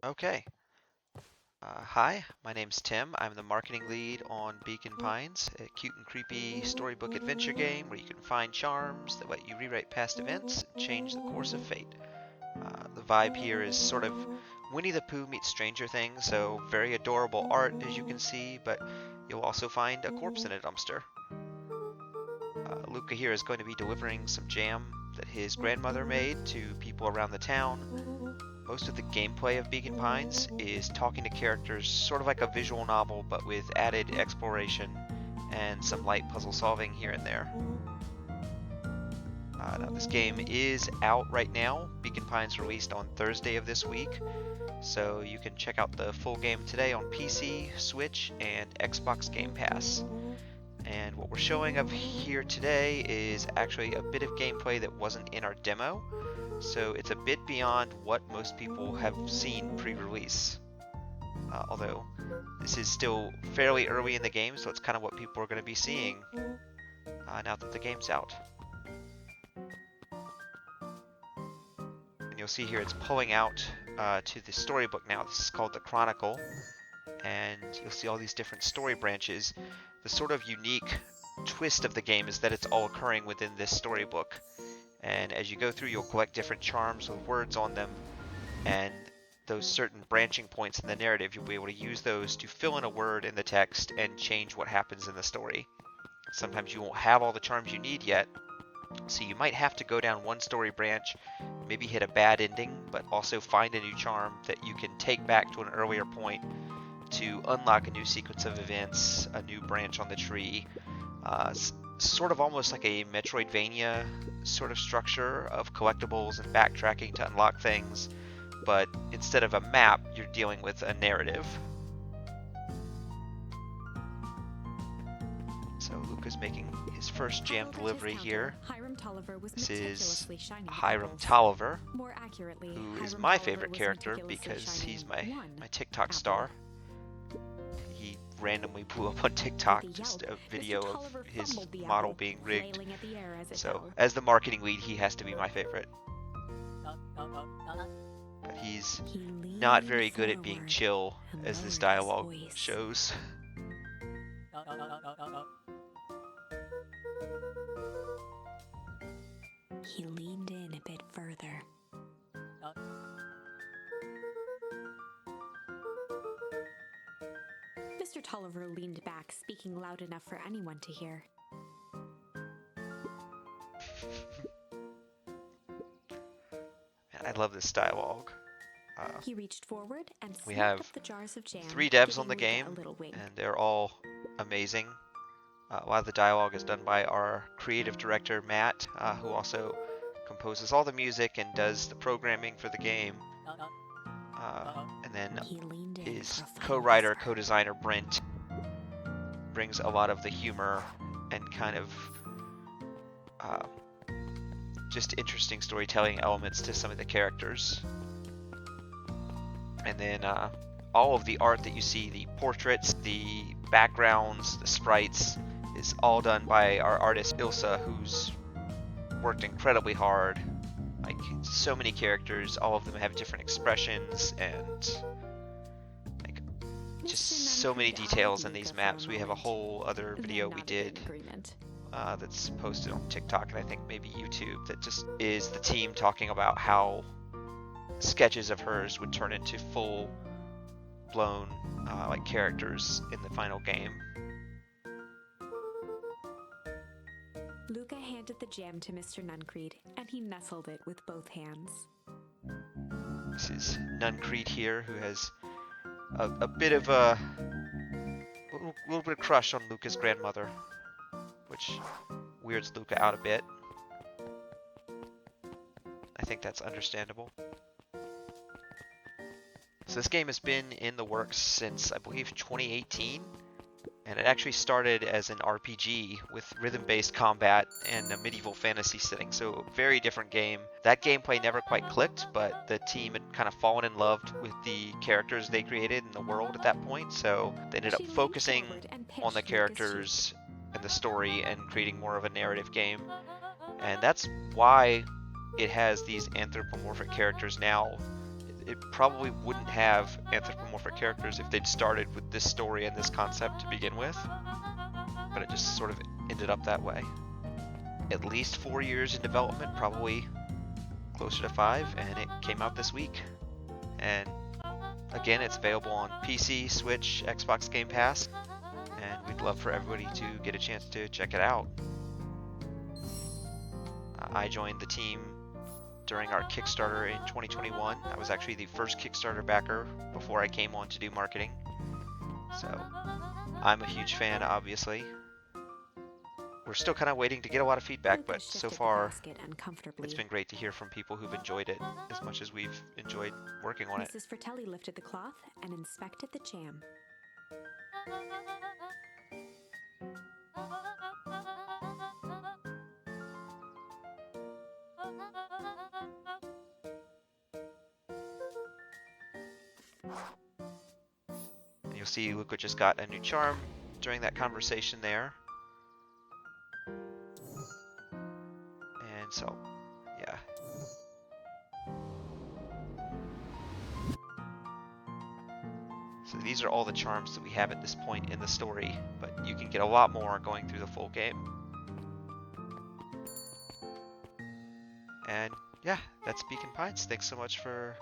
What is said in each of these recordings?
Okay. Hi, my name's Tim. I'm the marketing lead on BeaconPines, a cute and creepy storybook adventure game where you can find charms that let you rewrite past events and change the course of fate. The vibe here is sort of Winnie the Pooh meets Stranger Things, so very adorable art as you can see, but you'll also find a corpse in a dumpster. Luka here is going to be delivering some jam that his grandmother made to people around the town. Most of the gameplay of Beacon Pines is talking to characters, sort of like a visual novel, but with added exploration and some light puzzle solving here and there. Now this game is out right now. Beacon Pines released on Thursday of this week, so you can check out the full game today on PC, Switch, and Xbox Game Pass. And what we're showing of here today is actually a bit of gameplay that wasn't in our demo, so it's a bit beyond what most people have seen pre-release. Although this is still fairly early in the game, so it's kind of what people are going to be seeing now that the game's out. And you'll see here it's pulling out to the storybook now. This is called the Chronicle, and you'll see all these different story branches. The sort of unique twist of the game is that it's all occurring within this storybook. And as you go through, you'll collect different charms with words on them, and those certain branching points in the narrative, you'll be able to use those to fill in a word in the text and change what happens in the story. Sometimes you won't have all the charms you need yet, so you might have to go down one story branch, maybe hit a bad ending, but also find a new charm that you can take back to an earlier point to unlock a new sequence of events, a new branch on the tree. Sort of almost like a Metroidvania sort of structure of collectibles and backtracking to unlock things, but instead of a map, you're dealing with a narrative. So Luka's making his first jam delivery here. This is Hiram Tolliver, who is my favorite character because he's my TikTok star. He randomly blew up on TikTok, just a video of his model being rigged. So as the marketing lead, he has to be my favorite. But he's not very good at being chill, as this dialogue shows. He leaned in a bit further. Mr. Tolliver leaned back, speaking loud enough for anyone to hear. I love this dialogue. He reached forward and we scooped have up the jars of jam, 3 devs on giving the Luka game, a little wink. and they're all amazing. A lot of the dialogue is done by our creative director, Matt, who also composes all the music and does the programming for the game. And then his co-writer, co-designer, Brent, brings a lot of the humor and kind of just interesting storytelling elements to some of the characters. And then all of the art that you see, the portraits, the backgrounds, the sprites, is all done by our artist Ilsa, who's worked incredibly hard. Like, so many characters, all of them have different expressions and like just so many details in these maps. We have a whole other video we did that's posted on TikTok and I think maybe YouTube, that just is the team talking about how sketches of hers would turn into full blown like characters in the final game. Luka handed the jam to Mr. Nuncreed, and he nestled it with both hands. This is Nuncreed here, who has a bit of a little bit of crush on Luka's grandmother, which weirds Luka out a bit. I think that's understandable. So this game has been in the works since, I believe, 2018. And it actually started as an RPG with rhythm-based combat and a medieval fantasy setting, so a very different game. That gameplay never quite clicked, but the team had kind of fallen in love with the characters they created in the world at that point, so they ended up focusing on the characters and the story and creating more of a narrative game. And that's why it has these anthropomorphic characters now. it probably wouldn't have anthropomorphic characters if they'd started with this story and this concept to begin with, but it just sort of ended up that way. At least 4 years in development, probably closer to 5, and it came out this week. And again, it's available on PC, Switch, Xbox Game Pass, and we'd love for everybody to get a chance to check it out. I joined the team during our Kickstarter in 2021. I was actually the first Kickstarter backer before I came on to do marketing. So I'm a huge fan, obviously. We're still kind of waiting to get a lot of feedback, Luka but so shifted the far basket uncomfortably. it's been great to hear from people who've enjoyed it as much as we've enjoyed working on it. Mrs. Fratelli lifted the cloth and inspected the jam. And you'll see Luka just got a new charm during that conversation there. And so, yeah. So these are all the charms that we have at this point in the story, but you can get a lot more going through the full game. And yeah, that's BeaconPines. Thanks so much for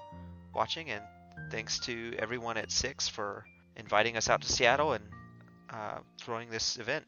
watching, and thanks to everyone at 6 for inviting us out to Seattle and throwing this event.